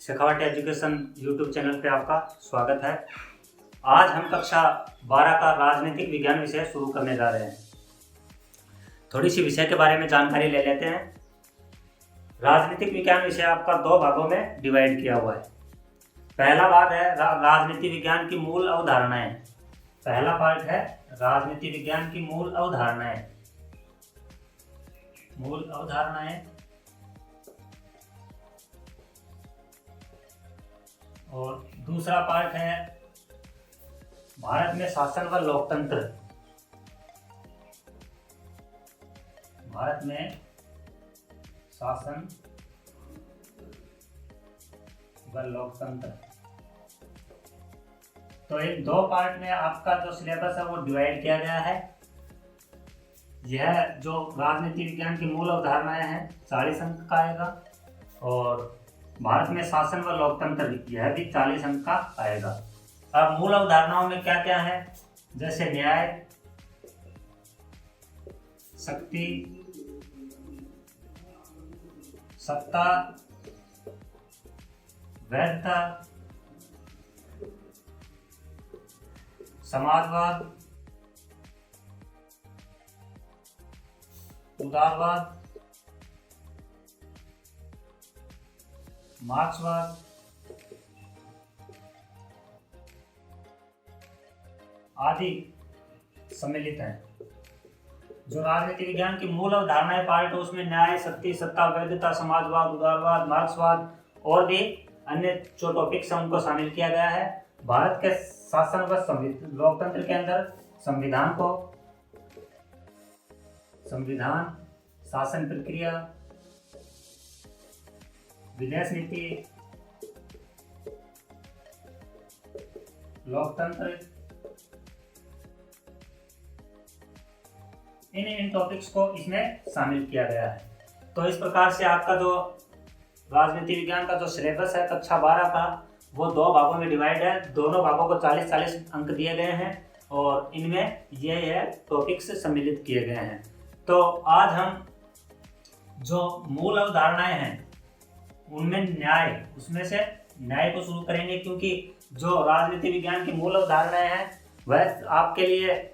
Shekhawat education YouTube channel पे आपका स्वागत है। आज हम कक्षा 12 का राजनीतिक विज्ञान विषय शुरू करने जा रहे हैं। थोड़ी सी विषय के बारे में जानकारी ले लेते हैं। राजनीतिक विज्ञान विषय आपका दो भागों में डिवाइड किया हुआ है। पहला भाग है राजनीति विज्ञान की मूल अवधारणाएं। पहला पार्ट है राजनीति विज्ञान की मूल अवधारणाएं। मूल अवधारणाएं और दूसरा पार्ट है भारत में शासन व लोकतंत्र। भारत में शासन व लोकतंत्र। तो इन दो पार्ट में आपका जो सिलेबस है वो डिवाइड किया गया है। यह जो राजनीति विज्ञान की मूल अवधारणाएं हैं 40 अंक का आएगा और भारत में शासन व लोकतंत्र यह भी 40 अंक का आएगा। अब मूल अवधारणाओं में क्या क्या है, जैसे न्याय, शक्ति, सत्ता, वैधता, समाजवाद, उदारवाद, मार्क्सवाद आदि सम्मिलित है। जो राजनीति विज्ञान की मूल अवधारणाएं पार्ट है उसमें न्याय, शक्ति, सत्ता, वैधता, समाजवाद, उदारवाद, मार्क्सवाद और भी अन्य जो टॉपिक्स हैं उनको शामिल किया गया है। भारत के शासन व लोकतंत्र के अंदर संविधान, शासन प्रक्रिया, विदेश नीति, लोकतंत्र, इन टॉपिक्स को इसमें शामिल किया गया है। तो इस प्रकार से आपका जो राजनीति विज्ञान का जो सिलेबस है कक्षा 12 का वो दो भागों में डिवाइड है। दोनों भागों को 40-40 अंक दिए गए हैं और इनमें ये टॉपिक्स सम्मिलित किए गए हैं। तो आज हम जो मूल अवधारणाएं हैं उनमें उसमें से न्याय को शुरू करेंगे, क्योंकि जो राजनीति विज्ञान की मूल अवधारणाएं हैं वह आपके लिए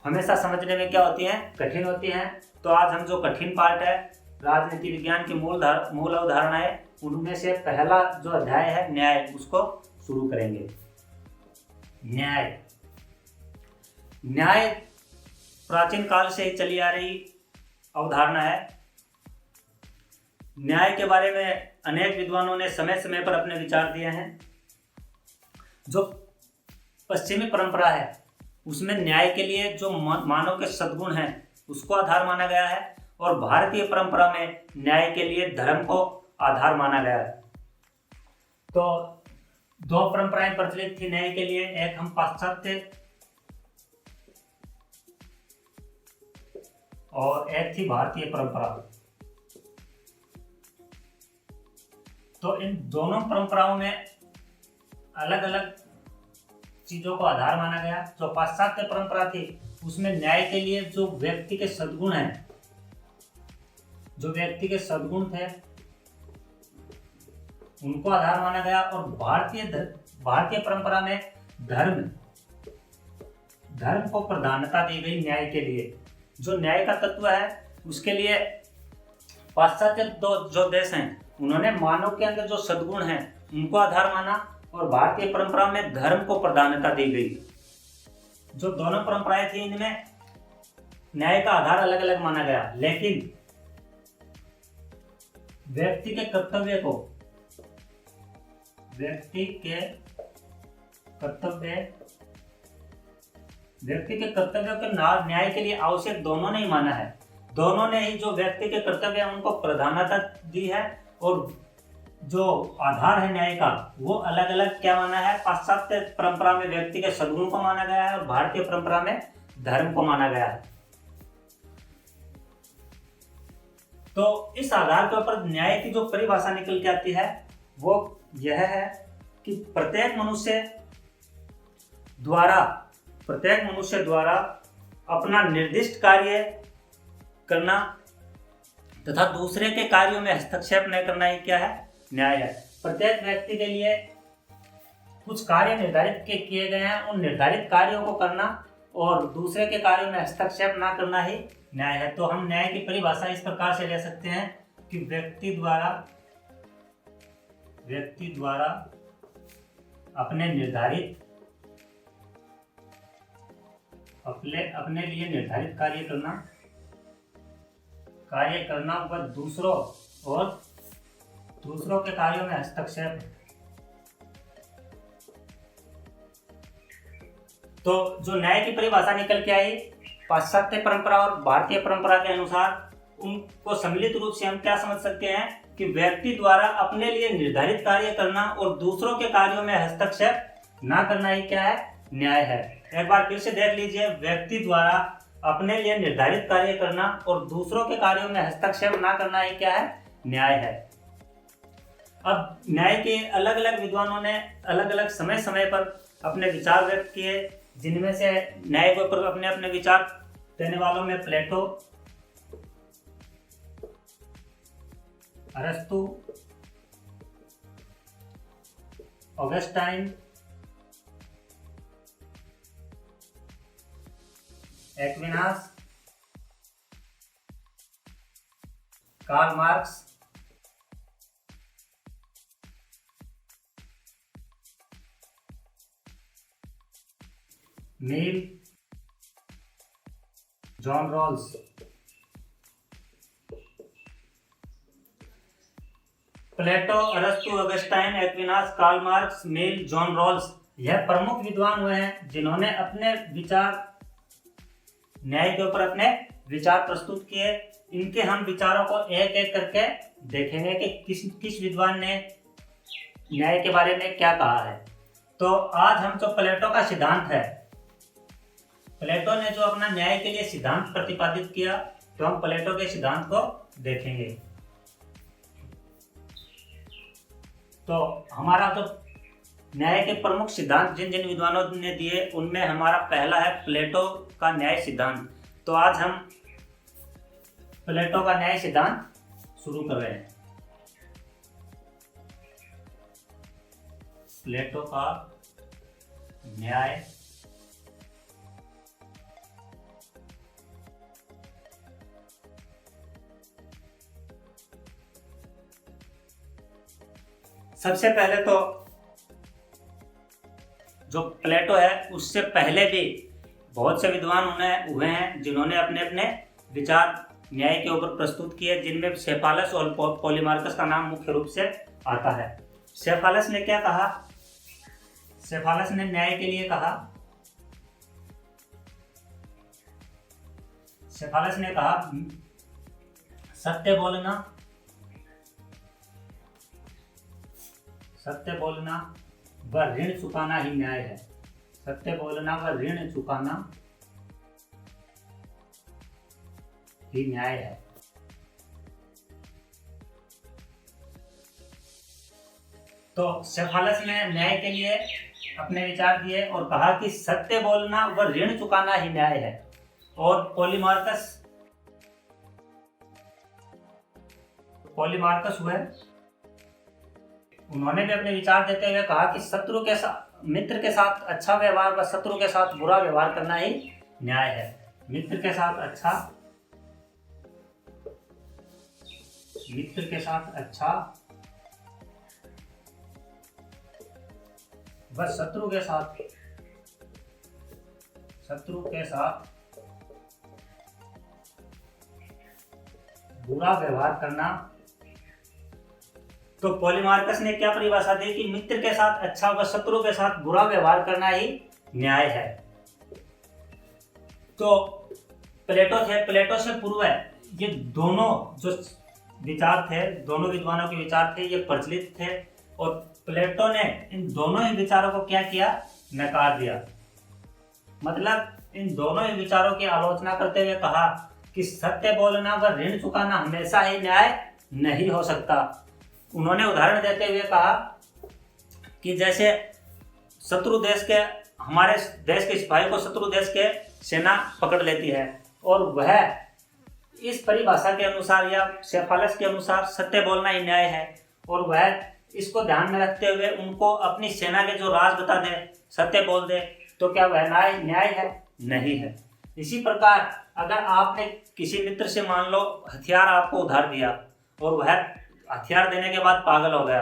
हमेशा समझने में क्या होती हैं, कठिन होती हैं। तो आज हम जो कठिन पार्ट है राजनीति विज्ञान की मूल अवधारणाएं उनमें से पहला जो अध्याय है न्याय, उसको शुरू करेंगे। न्याय प्राचीन काल से ही चली आ रही अवधारणा है। न्याय के बारे में अनेक विद्वानों ने समय समय पर अपने विचार दिए हैं। जो पश्चिमी परंपरा है उसमें न्याय के लिए जो मानव के सद्गुण हैं उसको आधार माना गया है और भारतीय परंपरा में न्याय के लिए धर्म को आधार माना गया है। तो दो परंपराएं प्रचलित थी न्याय के लिए, एक हम पाश्चात्य और एक थी भारतीय परंपरा। तो इन दोनों परंपराओं में अलग अलग चीजों को आधार माना गया। जो पाश्चात्य परंपरा थी उसमें न्याय के लिए जो व्यक्ति के सद्गुण हैं, जो व्यक्ति के सद्गुण थे उनको आधार माना गया और भारतीय परंपरा में धर्म को प्रधानता दी गई न्याय के लिए। जो न्याय का तत्व है उसके लिए पाश्चात्य जो देश हैं उन्होंने मानव के अंदर जो सद्गुण हैं उनको आधार माना और भारतीय परंपरा में धर्म को प्रधानता दी गई। जो दोनों परंपराएं थी इनमें न्याय का आधार अलग अलग माना गया, लेकिन व्यक्ति के कर्तव्य के न्याय के लिए आवश्यक दोनों ने ही माना है। दोनों ने ही जो व्यक्ति के कर्तव्य है उनको प्रधानता दी है और जो आधार है न्याय का वो अलग अलग क्या माना है। पाश्चात्य परंपरा में व्यक्ति के सद्गुण को माना गया है और भारतीय परंपरा में धर्म को माना गया है। तो इस आधार के ऊपर न्याय की जो परिभाषा निकल के आती है वो यह है कि प्रत्येक मनुष्य द्वारा अपना निर्दिष्ट कार्य करना तथा दूसरे के कार्यों में हस्तक्षेप न करना ही क्या है, न्याय है। प्रत्येक व्यक्ति के लिए कुछ कार्य निर्धारित किए गए हैं, उन निर्धारित कार्यों को करना और दूसरे के कार्यों में हस्तक्षेप ना करना ही न्याय है। तो हम न्याय की परिभाषा इस प्रकार से ले सकते हैं कि व्यक्ति द्वारा अपने लिए निर्धारित कार्य करना व दूसरों के कार्यों में हस्तक्षेप। तो जो न्याय की परिभाषा निकल के आई पाश्चात्य परंपरा और भारतीय परंपरा के अनुसार, उनको सम्मिलित रूप से हम क्या समझ सकते हैं कि व्यक्ति द्वारा अपने लिए निर्धारित कार्य करना और दूसरों के कार्यों में हस्तक्षेप ना करना ही क्या है, न्याय है। एक बार फिर से देख लीजिए, व्यक्ति द्वारा अपने लिए निर्धारित कार्य करना और दूसरों के कार्यों में हस्तक्षेप ना करना ही क्या है, न्याय है। अब न्याय के अलग अलग विद्वानों ने अलग अलग समय समय पर अपने विचार व्यक्त किए, जिनमें से न्याय के ऊपर अपने अपने विचार देने वालों में प्लेटो, अरस्तु, ऑगस्टाइन, एक्विनास, कार्ल मार्क्स, मिल, जॉन रॉल्स। प्लेटो, अरस्तु, ऑगस्टाइन, एक्विनास, कार्ल मार्क्स, मिल, जॉन रॉल्स, यह प्रमुख विद्वान हुए हैं जिन्होंने अपने विचार न्याय के ऊपर अपने विचार प्रस्तुत किए। इनके हम विचारों को एक एक करके देखेंगे कि किस विद्वान ने न्याय के बारे में क्या कहा है। तो आज हम जो प्लेटो का सिद्धांत है, प्लेटो ने जो अपना न्याय के लिए सिद्धांत प्रतिपादित किया, तो हम प्लेटो के सिद्धांत को देखेंगे। तो हमारा जो न्याय के प्रमुख सिद्धांत जिन जिन विद्वानों ने दिए, उनमें हमारा पहला है प्लेटो का न्याय सिद्धांत। तो आज हम प्लेटो का न्याय सिद्धांत शुरू कर रहे हैं। प्लेटो का न्याय सबसे पहले तो जो प्लेटो है, उससे पहले भी बहुत से विद्वान हुए हैं जिन्होंने अपने अपने विचार न्याय के ऊपर प्रस्तुत किए, जिनमें सेफालस और पॉलीमार्कस का नाम मुख्य रूप से आता है। सेफालस ने क्या कहा? सेफालस ने न्याय के लिए कहा, सेफालस ने कहा सत्य बोलना व ऋण चुकाना ही न्याय है। सत्य बोलना व ऋण चुकाना ही न्याय है। तो सेफालस ने न्याय के लिए अपने विचार दिए और कहा कि सत्य बोलना व ऋण चुकाना ही न्याय है। और पॉलीमार्कस हुए, उन्होंने भी अपने विचार देते हुए कहा कि मित्र के साथ अच्छा व्यवहार व शत्रु के साथ बुरा व्यवहार करना ही न्याय है। मित्र के साथ अच्छा व शत्रु के साथ बुरा व्यवहार करना। तो पॉलीमार्कस ने क्या परिभाषा दी कि मित्र के साथ अच्छा व शत्रु के साथ बुरा व्यवहार करना ही न्याय है। तो प्लेटो से पूर्व ये दोनों जो विचार थे, दोनों विद्वानों के विचार थे, ये प्रचलित थे और प्लेटो ने इन दोनों ही विचारों को क्या किया? नकार दिया। मतलब इन दोनों ही विचारों की आलोचना करते हुए कहा कि सत्य बोलना व ऋण चुकाना हमेशा ही न्याय नहीं हो सकता। उन्होंने उदाहरण देते हुए कहा कि जैसे हमारे देश के सिपाही को शत्रु देश के सेना पकड़ लेती है और वह इस परिभाषा के अनुसार या सेफालस के अनुसार सत्य बोलना ही न्याय है और वह इसको ध्यान में रखते हुए उनको अपनी सेना के जो राज बता दे, सत्य बोल दे, तो क्या वह न्याय है? नहीं है। इसी प्रकार अगर आपने किसी मित्र से मान लो हथियार आपको उधार दिया और वह हथियार देने के बाद पागल हो गया,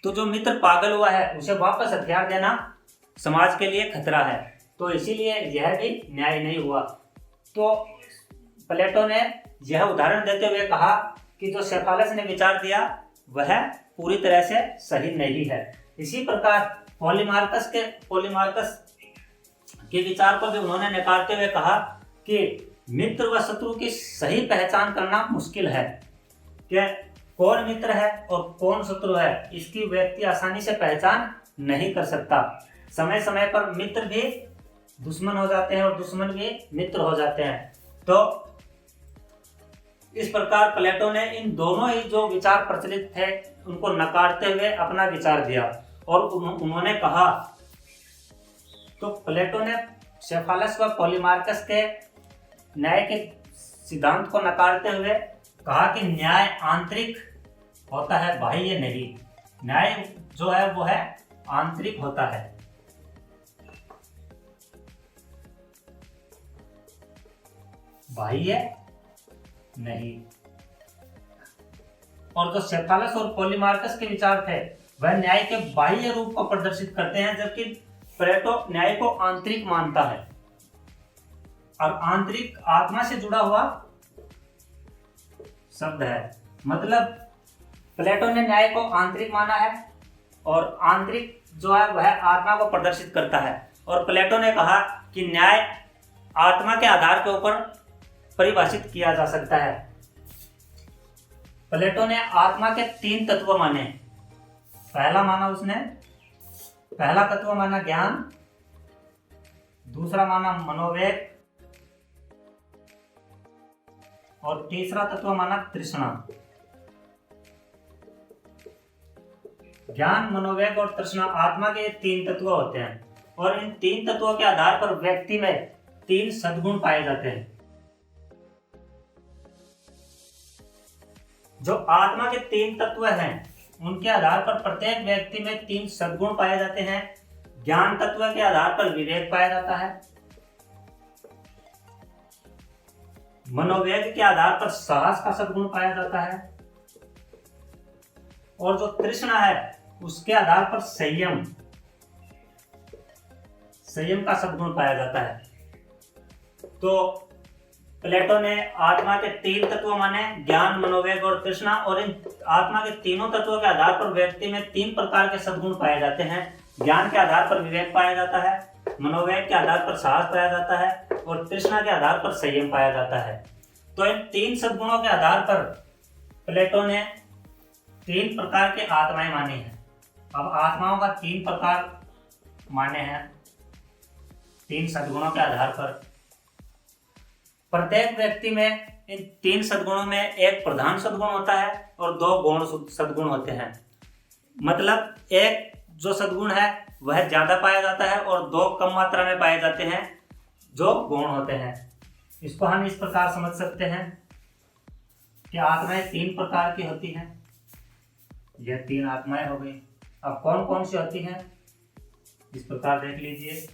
तो जो मित्र पागल हुआ है उसे वापस हथियार देना समाज के लिए खतरा है, तो इसीलिए यह भी न्याय नहीं हुआ। तो प्लेटो ने यह उदाहरण देते हुए कहा कि जो सेफालस ने विचार दिया वह पूरी तरह से सही नहीं है। इसी प्रकार पॉलीमार्कस के विचार को भी उन्होंने नकारते हुए कहा कि मित्र व शत्रु की सही पहचान करना मुश्किल है, कि कौन मित्र है और कौन शत्रु है इसकी व्यक्ति आसानी से पहचान नहीं कर सकता। समय समय पर मित्र भी दुश्मन हो जाते हैं और दुश्मन भी मित्र हो जाते हैं। तो इस प्रकार प्लेटो ने इन दोनों ही जो विचार प्रचलित थे उनको नकारते हुए अपना विचार दिया और उन्होंने कहा, तो प्लेटो ने सेफालस व पॉलीमार्कस के न्याय के सिद्धांत को नकारते हुए कहा कि न्याय आंतरिक होता है, बाह्य नहीं। न्याय जो है वो है आंतरिक होता है। बाह्य नहीं। और जो सेफालस और पॉलीमार्कस के विचार थे वह न्याय के बाह्य रूप को प्रदर्शित करते हैं, जबकि प्लेटो न्याय को आंतरिक मानता है। और आंतरिक आत्मा से जुड़ा हुआ शब्द है, मतलब प्लेटो ने न्याय को आंतरिक माना है और आंतरिक जो है वह आत्मा को प्रदर्शित करता है। और प्लेटो ने कहा कि न्याय आत्मा के आधार के ऊपर परिभाषित किया जा सकता है। प्लेटो ने आत्मा के 3 तत्व माने। पहला तत्व माना ज्ञान, दूसरा माना मनोवेग और तीसरा तत्व माना तृष्णा। ज्ञान, मनोवेग और तृष्णा आत्मा के 3 तत्व होते हैं और इन 3 तत्वों के आधार पर व्यक्ति में 3 सद्गुण पाए जाते हैं। जो आत्मा के 3 तत्व हैं उनके आधार पर प्रत्येक व्यक्ति में 3 सद्गुण पाए जाते हैं। ज्ञान तत्व के आधार पर विवेक पाया जाता है, मनोवेग के आधार पर साहस का सद्गुण पाया जाता है और जो तृष्णा है उसके आधार पर संयम का सद्गुण पाया जाता है। तो प्लेटो ने आत्मा के 3 तत्व माने, ज्ञान, मनोवेग और तृष्णा, और इन आत्मा के तीनों तत्वों के आधार पर व्यक्ति में 3 प्रकार के सद्गुण पाए जाते हैं। ज्ञान के आधार पर विवेक पाया जाता है, मनोवेग के आधार पर साहस पाया जाता है और तृष्णा के आधार पर संयम पाया जाता है। तो इन 3 सद्गुणों के आधार पर प्लेटो ने 3 प्रकार के आत्माएं मानी हैं। अब आत्माओं का 3 प्रकार माने हैं 3 सद्गुणों के आधार पर। प्रत्येक व्यक्ति में इन 3 सद्गुणों में एक प्रधान सद्गुण होता है और 2 गौण सद्गुण होते हैं। मतलब एक जो सद्गुण है वह ज्यादा पाया जाता है और 2 कम मात्रा में पाए जाते हैं जो गौण होते हैं। इसको हम इस प्रकार समझ सकते हैं कि आत्माएं 3 प्रकार की होती हैं। यह 3 आत्माएं हो गई। अब कौन कौन सी होती हैं इस प्रकार देख लीजिए।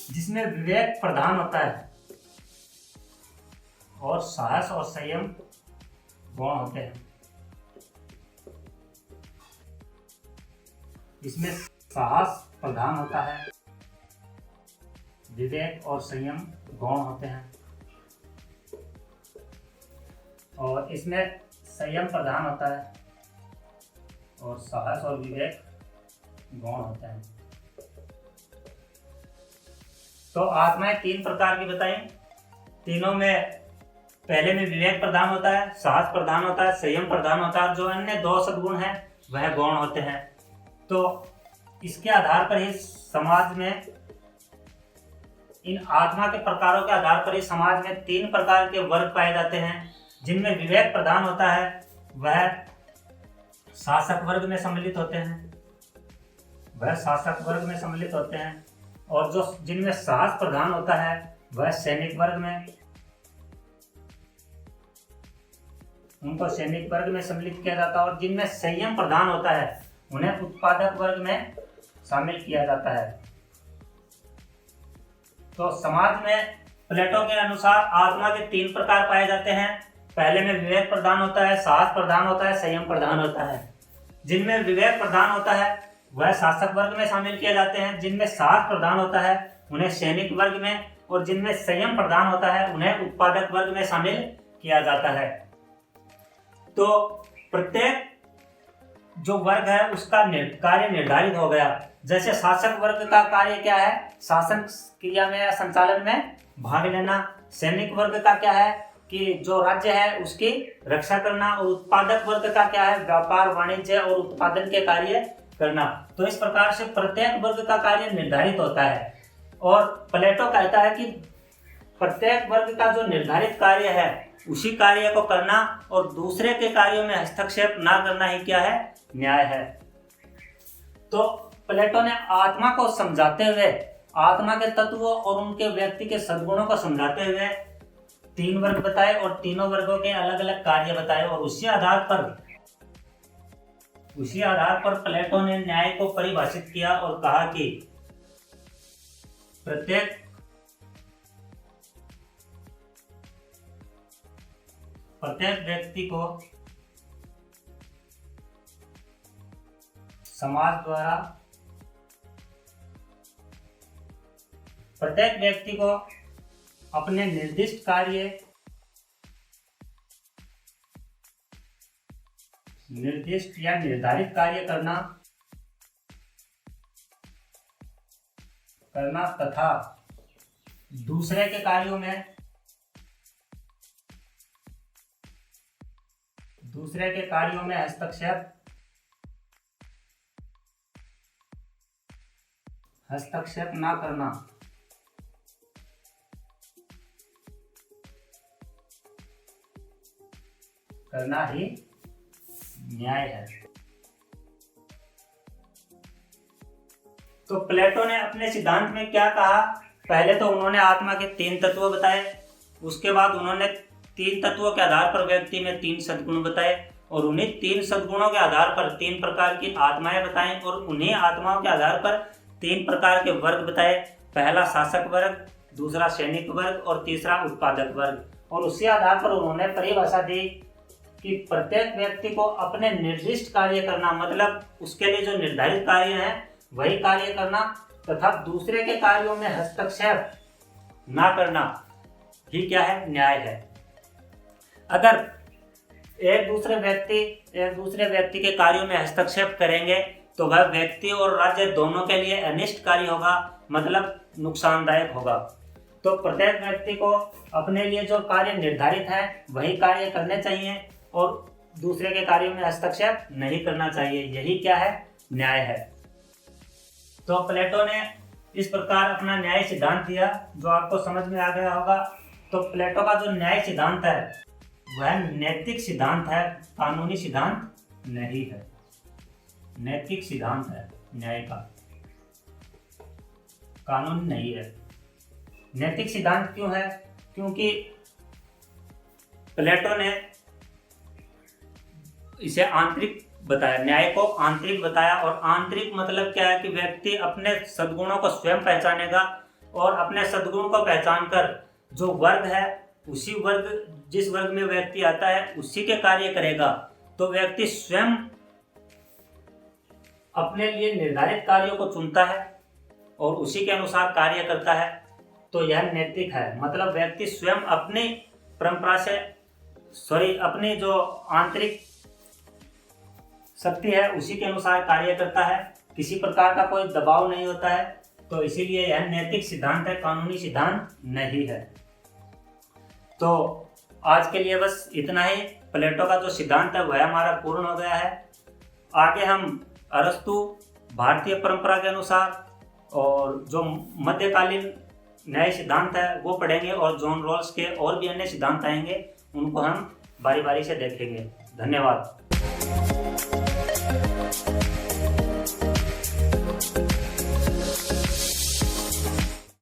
जिसमें विवेक प्रधान होता है और साहस और संयम गौण होते हैं। इसमें साहस प्रधान होता है, विवेक और संयम गौण होते हैं, और इसमें संयम प्रधान होता है और साहस और विवेक गौण होते हैं। तो आत्माएं 3 प्रकार की बताई। तीनों में पहले में विवेक प्रधान होता है, साहस प्रधान होता है, संयम प्रधान होता है, जो अन्य 2 सद्गुण हैं वह गौण होते हैं। तो इसके आधार पर ही समाज में, इन आत्मा के प्रकारों के आधार पर ही समाज में 3 प्रकार के वर्ग पाए जाते हैं। जिनमें विवेक प्रधान होता है वह शासक वर्ग में सम्मिलित होते हैं, वह शासक वर्ग में सम्मिलित होते हैं, और जो जिनमें साहस प्रधान होता है वह सैनिक वर्ग में, उनको सैनिक वर्ग में सम्मिलित किया जाता है, और जिनमें संयम प्रधान होता है उन्हें उत्पादक वर्ग में शामिल किया जाता है। तो समाज में प्लेटो के अनुसार आत्मा के 3 प्रकार पाए जाते हैं। पहले में विवेक प्रधान होता है, साहस प्रधान होता है, संयम प्रधान होता है। जिनमें विवेक प्रधान होता है वह शासक वर्ग में शामिल किए जाते हैं, जिनमें साहस प्रधान होता है उन्हें सैनिक वर्ग में, और जिनमें संयम प्रधान होता है उन्हें उत्पादक वर्ग में शामिल किया जाता है। तो प्रत्येक जो वर्ग है उसका कार्य निर्धारित हो गया। जैसे शासक वर्ग का कार्य क्या है? शासन क्रिया में या संचालन में भाग लेना। सैनिक वर्ग का क्या है कि जो राज्य है उसकी रक्षा करना। और उत्पादक वर्ग का क्या है? व्यापार, वाणिज्य और उत्पादन के कार्य करना। तो इस प्रकार से प्रत्येक वर्ग का कार्य निर्धारित होता है। और प्लेटो कहता है कि प्रत्येक वर्ग का जो निर्धारित कार्य है उसी कार्य को करना और दूसरे के कार्यों में हस्तक्षेप ना करना ही क्या है? न्याय है। तो प्लेटो ने आत्मा को समझाते हुए, आत्मा के तत्वों और उनके व्यक्ति के सद्गुणों को समझाते हुए 3 वर्ग बताए और तीनों वर्गों के अलग अलग कार्य बताए। और उसी आधार पर प्लेटो ने न्याय को परिभाषित किया और कहा कि प्रत्येक व्यक्ति को समाज द्वारा, प्रत्येक व्यक्ति को अपने निर्दिष्ट कार्य, निर्दिष्ट या निर्धारित कार्य करना तथा दूसरे के कार्यों में हस्तक्षेप ना करना ही न्याय है। तो प्लेटो ने अपने सिद्धांत में क्या कहा? पहले तो उन्होंने आत्मा के 3 तत्व बताए, उसके बाद उन्होंने 3 तत्वों के आधार पर व्यक्ति में 3 सद्गुण बताए, और उन्हीं 3 सद्गुणों के आधार पर 3 प्रकार की आत्माएं बताएं, और उन्हीं आत्माओं के आधार पर 3 प्रकार के वर्ग बताए। पहला शासक वर्ग, दूसरा सैनिक वर्ग और तीसरा उत्पादक वर्ग। और उसी आधार पर उन्होंने परिभाषा दी कि प्रत्येक व्यक्ति को अपने निर्दिष्ट कार्य करना, मतलब उसके लिए जो निर्धारित कार्य है वही कार्य करना तथा दूसरे के कार्यों में हस्तक्षेप ना करना ही क्या है? न्याय है। अगर एक दूसरे व्यक्ति के कार्यों में हस्तक्षेप करेंगे तो वह व्यक्ति और राज्य दोनों के लिए अनिष्टकारी होगा, मतलब नुकसानदायक होगा। तो प्रत्येक व्यक्ति को अपने लिए जो कार्य निर्धारित है वही कार्य करने चाहिए और दूसरे के कार्यों में हस्तक्षेप नहीं करना चाहिए। यही क्या है? न्याय है। तो प्लेटो ने इस प्रकार अपना न्याय सिद्धांत दिया जो आपको समझ में आ गया होगा। तो प्लेटो का जो न्याय सिद्धांत है वह नैतिक सिद्धांत है, कानूनी सिद्धांत नहीं है। नैतिक सिद्धांत है न्याय का, कानून नहीं है। नैतिक सिद्धांत क्यों है? क्योंकि प्लेटो ने इसे आंतरिक बताया, न्याय को आंतरिक बताया। और आंतरिक मतलब क्या है कि व्यक्ति अपने सद्गुणों को स्वयं पहचानेगा और अपने सद्गुण को पहचान कर जो वर्ग है उसी वर्ग, जिस वर्ग में व्यक्ति आता है उसी के कार्य करेगा। तो व्यक्ति स्वयं अपने लिए निर्धारित कार्यों को चुनता है और उसी के अनुसार कार्य करता है। तो यह नैतिक है, मतलब व्यक्ति स्वयं अपनी परंपरा से अपनी जो आंतरिक शक्ति है उसी के अनुसार कार्य करता है, किसी प्रकार का कोई दबाव नहीं होता है। तो इसीलिए यह नैतिक सिद्धांत है, कानूनी सिद्धांत नहीं है। तो आज के लिए बस इतना ही। प्लेटो का जो सिद्धांत है वह हमारा पूर्ण हो गया है। आगे हम अरस्तु, भारतीय परंपरा के अनुसार और जो मध्यकालीन न्याय सिद्धांत है वो पढ़ेंगे, और जॉन रॉल्स के और भी अन्य सिद्धांत आएंगे, उनको हम बारी बारी से देखेंगे। धन्यवाद।